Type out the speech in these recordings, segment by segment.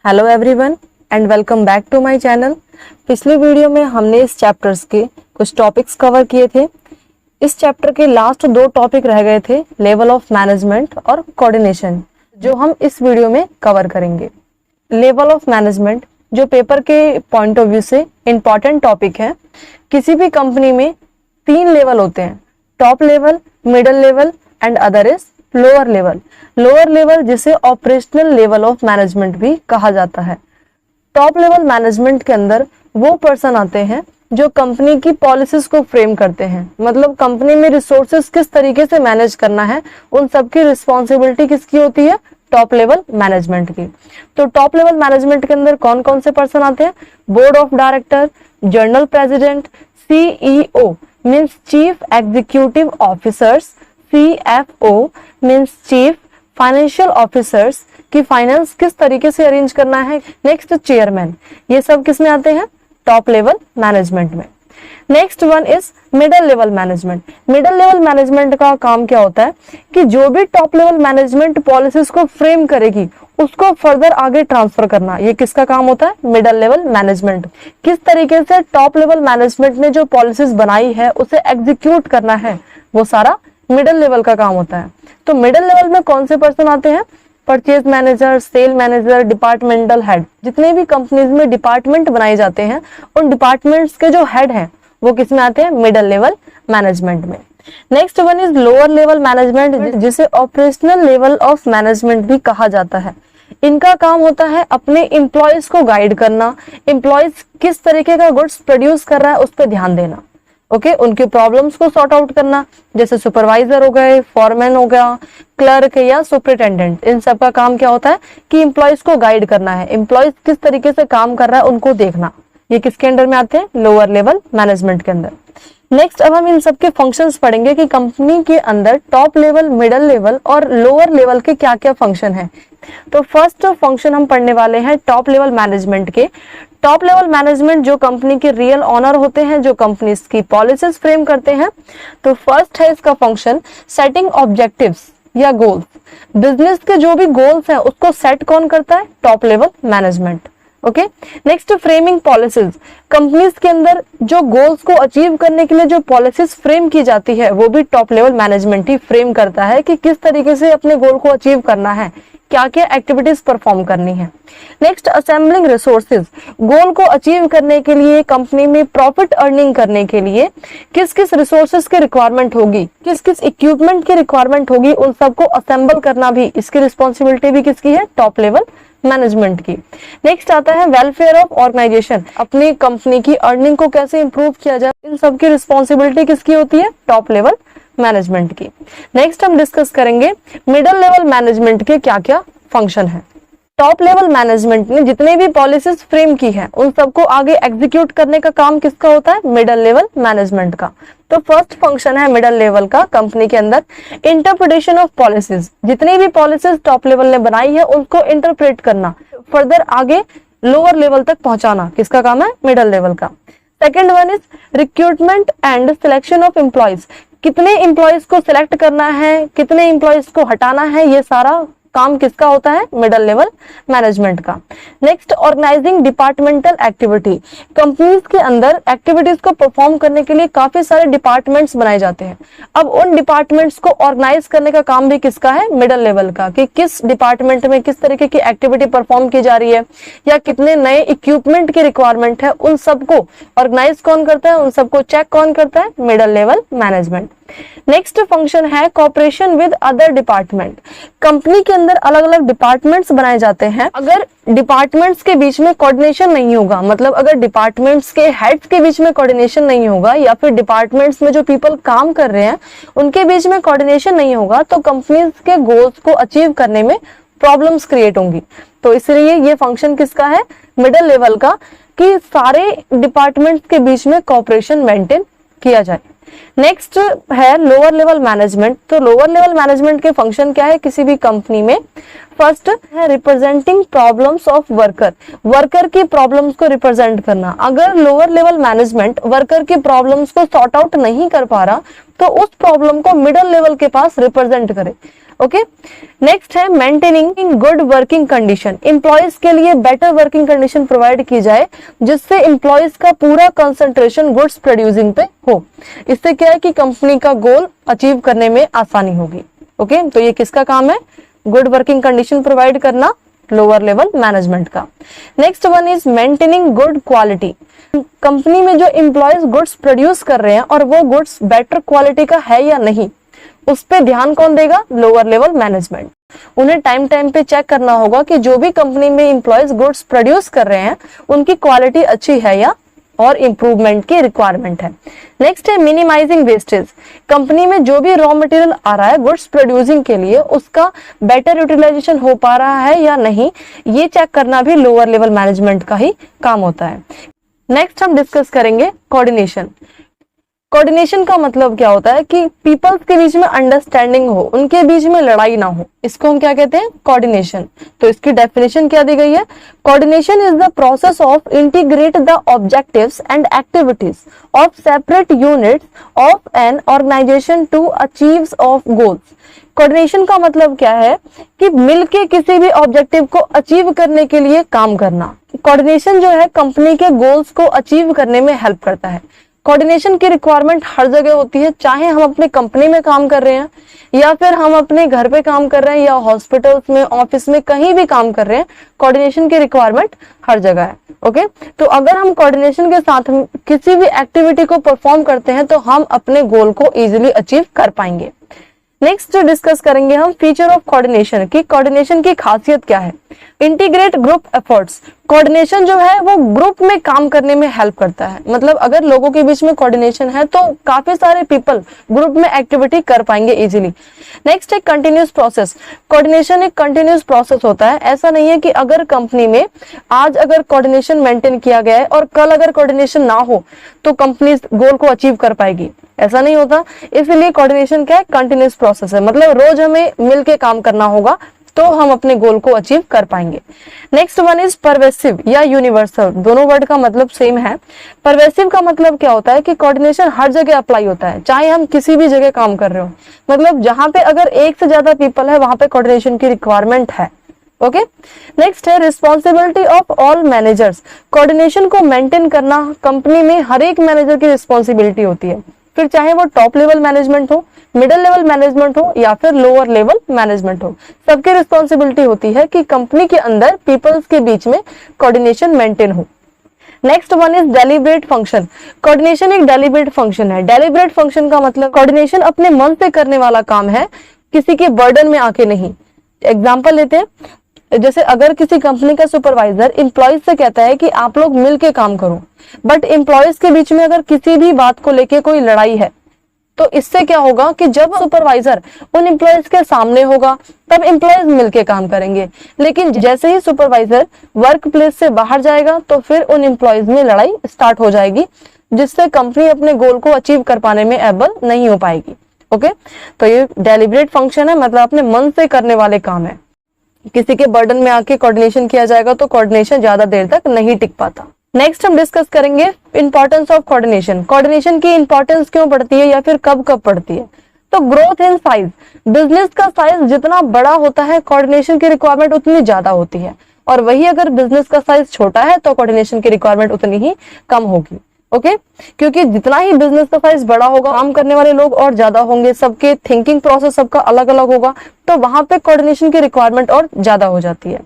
Hello everyone and welcome back to my channel. पिछले video में हमने इस चैप्टर्स के कुछ टॉपिक्स कवर किए थे। इस चैप्टर के लास्ट दो टॉपिक रह गए थे, लेवल ऑफ मैनेजमेंट और कोऑर्डिनेशन, जो हम इस वीडियो में कवर करेंगे। लेवल ऑफ मैनेजमेंट जो पेपर के पॉइंट ऑफ व्यू से इंपॉर्टेंट टॉपिक है। किसी भी कंपनी में 3 लेवल होते हैं, top level, middle level and other is lower level. Lower level जिसे ऑपरेशनल लेवल ऑफ मैनेजमेंट भी कहा जाता है। टॉप लेवल मैनेजमेंट के अंदर वो पर्सन आते हैं जो कंपनी की पॉलिसीज को फ्रेम करते हैं, मतलब कंपनी में रिसोर्सेज किस तरीके से मैनेज करना है, उन सबकी रिस्पॉन्सिबिलिटी किसकी होती है? टॉप लेवल मैनेजमेंट की। तो टॉप लेवल मैनेजमेंट के अंदर कौन कौन से पर्सन आते हैं? Board of director, general president, CEO means chief executive officers, CFO means chief financial officers कि फाइनेंस किस तरीके से अरेंज करना है। नेक्स्ट चेयरमैन, ये सब किस में आते हैं? टॉप लेवल मैनेजमेंट में। Next one is middle level management. Middle level management का काम क्या होता है कि जो भी टॉप लेवल मैनेजमेंट पॉलिसीज को फ्रेम करेगी उसको फर्दर आगे ट्रांसफर करना, ये किसका काम होता है? Middle level management. किस तरीके से टॉप लेवल मैनेजमेंट ने जो पॉलिसीज बनाई है उसे एग्जीक्यूट करना है, वो सारा मिडिल लेवल का काम होता है। तो मिडिल लेवल में कौन से पर्सन आते हैं? Purchase manager, sale manager, departmental head. जितने भी कंपनीज में डिपार्टमेंट बनाए जाते हैं उन डिपार्टमेंट्स के जो हेड हैं वो किस में आते हैं? मिडिल लेवल मैनेजमेंट में। Next one is lower level management, जिसे ऑपरेशनल लेवल ऑफ मैनेजमेंट भी कहा जाता है। इनका काम होता है अपने एम्प्लॉयज को गाइड करना, एम्प्लॉयज किस तरीके का गुड्स प्रोड्यूस कर रहा है उस पर ध्यान देना। ओके, उनके प्रॉब्लम्स को सॉर्ट आउट करना, जैसे सुपरवाइजर हो गए, फॉरमैन हो गया, क्लर्क या सुपरिटेंडेंट, इन सब का काम क्या होता है कि एम्प्लॉयज को गाइड करना है, एम्प्लॉयज किस तरीके से काम कर रहा है उनको देखना। ये किसके अंडर में आते हैं? लोअर लेवल मैनेजमेंट के अंदर। नेक्स्ट अब हम इन सबके फंक्शंस पढ़ेंगे कि कंपनी के अंदर टॉप लेवल, मिडिल लेवल और लोअर लेवल के क्या क्या फंक्शन है। तो फर्स्ट फंक्शन हम पढ़ने वाले हैं टॉप लेवल मैनेजमेंट के। टॉप लेवल मैनेजमेंट जो कंपनी के रियल ऑनर होते हैं, जो कंपनी की पॉलिसीज फ्रेम करते हैं। तो फर्स्ट है इसका फंक्शन सेटिंग ऑब्जेक्टिव्स या गोल्स। बिजनेस के जो भी गोल्स हैं उसको सेट कौन करता है? Top level management. Okay, next framing policies. Companies के अंदर जो गोल्स को अचीव करने के लिए जो पॉलिसीज फ्रेम की जाती है वो भी टॉप लेवल मैनेजमेंट ही फ्रेम करता है कि किस तरीके से अपने गोल को अचीव करना है, क्या क्या एक्टिविटीज परफॉर्म करनी है। Next assembling resources. गोल को अचीव करने के लिए, कंपनी में प्रॉफिट अर्निंग करने के लिए किस किस रिसोर्सेज की रिक्वायरमेंट होगी, किस किस इक्विपमेंट की रिक्वायरमेंट होगी, उन सबको असेंबल करना भी, इसकी रिस्पॉन्सिबिलिटी भी किसकी है? टॉप लेवल मैनेजमेंट की। नेक्स्ट आता है वेलफेयर ऑफ ऑर्गेनाइजेशन। अपनी कंपनी की अर्निंग को कैसे इंप्रूव किया जाए, इन सब की रिस्पॉन्सिबिलिटी किसकी होती है? टॉप लेवल मैनेजमेंट की। नेक्स्ट हम डिस्कस करेंगे मिडिल लेवल मैनेजमेंट के क्या क्या फंक्शन है। टॉप लेवल मैनेजमेंट ने जितने भी पॉलिसीज फ्रेम की है उन सबको आगे एग्जीक्यूट करने का काम किसका होता है? मिडिल लेवल मैनेजमेंट का। तो फर्स्ट फंक्शन है मिडिल लेवल का कंपनी के अंदर इंटरप्रिटेशन ऑफ पॉलिसीज। जितनी भी पॉलिसीज टॉप लेवल ने बनाई है उनको इंटरप्रेट करना, फर्दर आगे लोअर लेवल तक पहुंचाना, किसका काम है? मिडिल लेवल का। Second one is recruitment and selection of employees. कितने एम्प्लॉयज को सिलेक्ट करना है, कितने एम्प्लॉयज को हटाना है, ये सारा काम किसका होता है? मिडिल लेवल मैनेजमेंट का। Next organising departmental activity. Companies के अंदर एक्टिविटीज को परफॉर्म करने के लिए काफी सारे डिपार्टमेंट्स बनाए जाते हैं। अब उन डिपार्टमेंट्स को ऑर्गेनाइज करने का काम भी किसका है? मिडिल लेवल का, कि किस डिपार्टमेंट में किस तरीके की एक्टिविटी परफॉर्म की जा रही है या कितने नए इक्विपमेंट की रिक्वायरमेंट है, उन सबको ऑर्गेनाइज कौन करता है, उन सबको चेक कौन करता है? Middle level management. Next function है cooperation with other department. Company के अंदर अलग अलग डिपार्टमेंट्स बनाए जाते हैं। अगर डिपार्टमेंट्स के बीच में कोऑर्डिनेशन नहीं होगा, मतलब अगर डिपार्टमेंट्स के हेड्स के बीच में कोऑर्डिनेशन नहीं होगा या फिर डिपार्टमेंट्स में जो पीपल काम कर रहे हैं उनके बीच में कोऑर्डिनेशन नहीं होगा, तो कंपनीज के गोल्स को अचीव करने में प्रॉब्लम्स क्रिएट होंगी। तो इसलिए ये फंक्शन किसका है? मिडिल लेवल का, कि सारे डिपार्टमेंट्स के बीच में कोऑपरेशन मेंटेन किया जाए। नेक्स्ट है लोअर लेवल मैनेजमेंट। तो लोअर लेवल मैनेजमेंट के फंक्शन क्या है? किसी भी कंपनी में फर्स्ट है representing problems of worker, worker की प्रॉब्लम्स को रिप्रेजेंट करना। अगर लोअर लेवल मैनेजमेंट वर्कर की प्रॉब्लम्स को सॉर्ट आउट नहीं कर पा रहा तो उस प्रॉब्लम को मिडिल लेवल के पास रिप्रेजेंट करे। ओके, नेक्स्ट है maintaining good working condition, employees के लिए बेटर वर्किंग कंडीशन प्रोवाइड की जाए जिससे एम्प्लॉयज का पूरा कंसंट्रेशन गुड्स प्रोड्यूसिंग पे हो। इससे क्या है कि कंपनी का गोल अचीव करने में आसानी होगी। ओके, तो ये किसका काम है? गुड वर्किंग कंडीशन प्रोवाइड करना लोअर लेवल मैनेजमेंट का। Next one is maintaining good quality, company में जो एम्प्लॉयज गुड्स प्रोड्यूस कर रहे हैं और वो गुड्स बेटर क्वालिटी का है या नहीं, उस पे ध्यान कौन देगा? Lower level management. उन्हें टाइम टाइम पे चेक करना होगा कि जो भी कंपनी में एम्प्लॉयज गुड्स प्रोड्यूस कर रहे हैं उनकी क्वालिटी अच्छी है या और इंप्रूवमेंट की रिक्वायरमेंट है। नेक्स्ट है मिनिमाइजिंग वेस्टेज, कंपनी में जो भी रॉ मटेरियल आ रहा है गुड्स प्रोड्यूसिंग के लिए उसका बेटर यूटिलाइजेशन हो पा रहा है या नहीं, ये चेक करना भी लोअर लेवल मैनेजमेंट का ही काम होता है। नेक्स्ट हम डिस्कस करेंगे कोऑर्डिनेशन। कोऑर्डिनेशन का मतलब क्या होता है कि पीपल्स के बीच में अंडरस्टैंडिंग हो, उनके बीच में लड़ाई ना हो, इसको हम क्या कहते हैं? कोऑर्डिनेशन। तो इसकी डेफिनेशन क्या दी गई है? Coordination is the process of integrate the objectives and activities of separate units of an organisation to achieve of goals. Coordination का मतलब क्या है कि मिलके किसी भी ऑब्जेक्टिव को अचीव करने के लिए काम करना। कोऑर्डिनेशन जो है कंपनी के गोल्स को अचीव करने में हेल्प करता है। कोऑर्डिनेशन की रिक्वायरमेंट हर जगह होती है, चाहे हम अपने कंपनी में काम कर रहे हैं या फिर हम अपने घर पे काम कर रहे हैं या हॉस्पिटल्स में, ऑफिस में, कहीं भी काम कर रहे हैं, कोऑर्डिनेशन की रिक्वायरमेंट हर जगह है। ओके, तो अगर हम कोऑर्डिनेशन के साथ किसी भी एक्टिविटी को परफॉर्म करते हैं तो हम अपने गोल को इजीली अचीव कर पाएंगे। नेक्स्ट डिस्कस करेंगे हम फीचर ऑफ कोऑर्डिनेशन की कोऑर्डिनेशन की खासियत क्या है। इंटीग्रेट ग्रुप एफर्ट्स, कोऑर्डिनेशन जो है वो ग्रुप में काम करने में हेल्प करता है। मतलब अगर लोगों के बीच में कोऑर्डिनेशन है तो काफी सारे पीपल ग्रुप में एक्टिविटी कर पाएंगे इजीली। नेक्स्ट है कंटिन्यूअस प्रोसेस, कोऑर्डिनेशन एक कंटिन्यूअस प्रोसेस होता है। ऐसा नहीं है कि अगर कंपनी में आज अगर कोऑर्डिनेशन मेंटेन किया गया है और कल अगर कोऑर्डिनेशन ना हो तो कंपनी गोल को अचीव कर पाएगी, ऐसा नहीं होता। इसलिए कोऑर्डिनेशन क्या है? कंटिन्यूअस प्रोसेस है, मतलब रोज हमें मिलके काम करना होगा तो हम अपने गोल को अचीव कर पाएंगे। नेक्स्ट वन इज परवेसिव या यूनिवर्सल, दोनों वर्ड का मतलब सेम है। परवेसिव का मतलब क्या होता है कि कोऑर्डिनेशन हर जगह अप्लाई होता है, चाहे हम किसी भी जगह काम कर रहे हो। मतलब जहां पे अगर एक से ज्यादा पीपल है वहां पे कोऑर्डिनेशन की रिक्वायरमेंट है। ओके, नेक्स्ट है responsibility of all managers, coordination को मेंटेन करना कंपनी में हर एक मैनेजर की रिस्पॉन्सिबिलिटी होती है, फिर चाहे वो टॉप लेवल मैनेजमेंट हो, मिडिल लेवल मैनेजमेंट हो या फिर लोअर लेवल मैनेजमेंट हो, सबकी रिस्पॉन्सिबिलिटी होती है कि कंपनी के अंदर पीपल्स के बीच में कोऑर्डिनेशन मेंटेन हो। Next one is deliberate function, coordination एक डेलिब्रेट फंक्शन है। डेलिब्रेट फंक्शन का मतलब कोऑर्डिनेशन अपने मन से करने वाला काम है, किसी के बर्डन में आके नहीं। एग्जांपल लेते हैं, जैसे अगर किसी कंपनी का सुपरवाइजर एम्प्लॉयज से कहता है कि आप लोग मिलके काम करो, बट एम्प्लॉयज के बीच में अगर किसी भी बात को लेके कोई लड़ाई है तो इससे क्या होगा कि जब सुपरवाइजर उन एम्प्लॉयज के सामने होगा तब एम्प्लॉयज मिलके काम करेंगे, लेकिन जैसे ही सुपरवाइजर वर्क प्लेस से बाहर जाएगा तो फिर उन एम्प्लॉयज में लड़ाई स्टार्ट हो जाएगी, जिससे कंपनी अपने गोल को अचीव कर पाने में एबल नहीं हो पाएगी। ओके, तो ये डेलिब्रेट फंक्शन है, मतलब अपने मन से करने वाले काम है। किसी के बर्डन में आके कोऑर्डिनेशन किया जाएगा तो कोऑर्डिनेशन ज्यादा देर तक नहीं टिक पाता। नेक्स्ट हम डिस्कस करेंगे इंपॉर्टेंस ऑफ कोऑर्डिनेशन, कोऑर्डिनेशन की इंपॉर्टेंस क्यों पड़ती है या फिर कब कब पड़ती है। तो ग्रोथ इन साइज, बिजनेस का साइज जितना बड़ा होता है कोऑर्डिनेशन की रिक्वायरमेंट उतनी ज्यादा होती है, और वही अगर बिजनेस का साइज छोटा है तो कोऑर्डिनेशन की रिक्वायरमेंट उतनी ही कम होगी। ओके, क्योंकि जितना ही बिजनेस का साइज बड़ा होगा काम करने वाले लोग और ज्यादा होंगे, सबके थिंकिंग प्रोसेस सबका अलग अलग होगा, तो वहां पे कोऑर्डिनेशन की रिक्वायरमेंट और ज्यादा हो जाती है।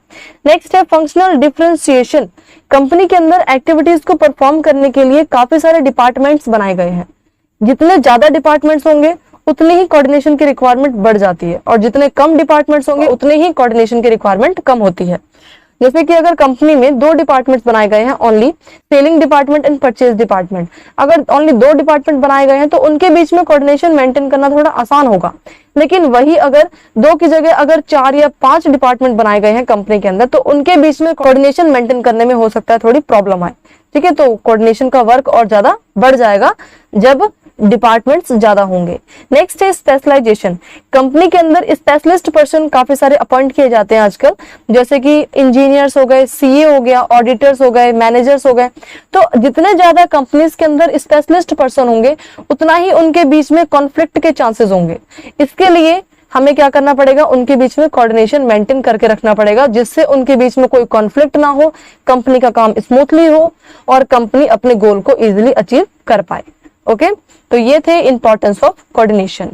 नेक्स्ट है फंक्शनल डिफरेंशिएशन, कंपनी के अंदर एक्टिविटीज को परफॉर्म करने के लिए काफी सारे डिपार्टमेंट्स बनाए गए हैं। जितने ज्यादा डिपार्टमेंट्स होंगे उतनी ही कोऑर्डिनेशन की रिक्वायरमेंट बढ़ जाती है, और जितने कम डिपार्टमेंट्स होंगे उतने ही कोऑर्डिनेशन की रिक्वायरमेंट कम होती है। जैसे कि अगर कंपनी में 2 डिपार्टमेंट्स बनाए गए हैं, only selling department and purchase department, अगर ओनली 2 डिपार्टमेंट बनाए गए हैं तो उनके बीच में कोऑर्डिनेशन मेंटेन करना थोड़ा आसान होगा। लेकिन वही अगर 2 की जगह अगर 4 या 5 डिपार्टमेंट बनाए गए हैं कंपनी के अंदर तो उनके बीच में कोऑर्डिनेशन मेंटेन करने में हो सकता है थोड़ी प्रॉब्लम आए। ठीक है, तो कोऑर्डिनेशन का वर्क और ज्यादा बढ़ जाएगा जब डिपार्टमेंट्स ज्यादा होंगे। नेक्स्ट है स्पेशलाइजेशन। कंपनी के अंदर स्पेशलिस्ट पर्सन काफी सारे अपॉइंट किए जाते हैं आजकल, जैसे कि इंजीनियर्स हो गए, सीए हो गया, ऑडिटर्स हो गए, मैनेजर्स हो गए। तो जितने ज्यादा कंपनीज के अंदर स्पेशलिस्ट पर्सन होंगे उतना ही उनके बीच में कॉन्फ्लिक्ट के चांसेस होंगे। इसके लिए हमें क्या करना पड़ेगा, उनके बीच में कोऑर्डिनेशन मेंटेन करके रखना पड़ेगा, जिससे उनके बीच में कोई कॉन्फ्लिक्ट ना हो, कंपनी का काम स्मूथली हो और कंपनी अपने गोल को इजीली अचीव कर पाए। ओके, तो ये थे इंपॉर्टेंस ऑफ कोऑर्डिनेशन।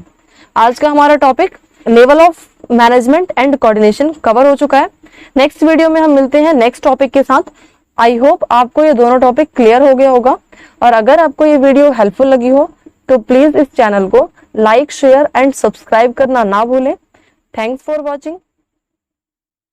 आज का हमारा topic level of management and coordination cover हो चुका है। नेक्स्ट वीडियो में हम मिलते हैं नेक्स्ट टॉपिक के साथ। आई होप आपको ये दोनों टॉपिक क्लियर हो गया होगा, और अगर आपको ये वीडियो हेल्पफुल लगी हो तो प्लीज इस चैनल को लाइक, शेयर एंड सब्सक्राइब करना ना भूलें। Thanks for watching.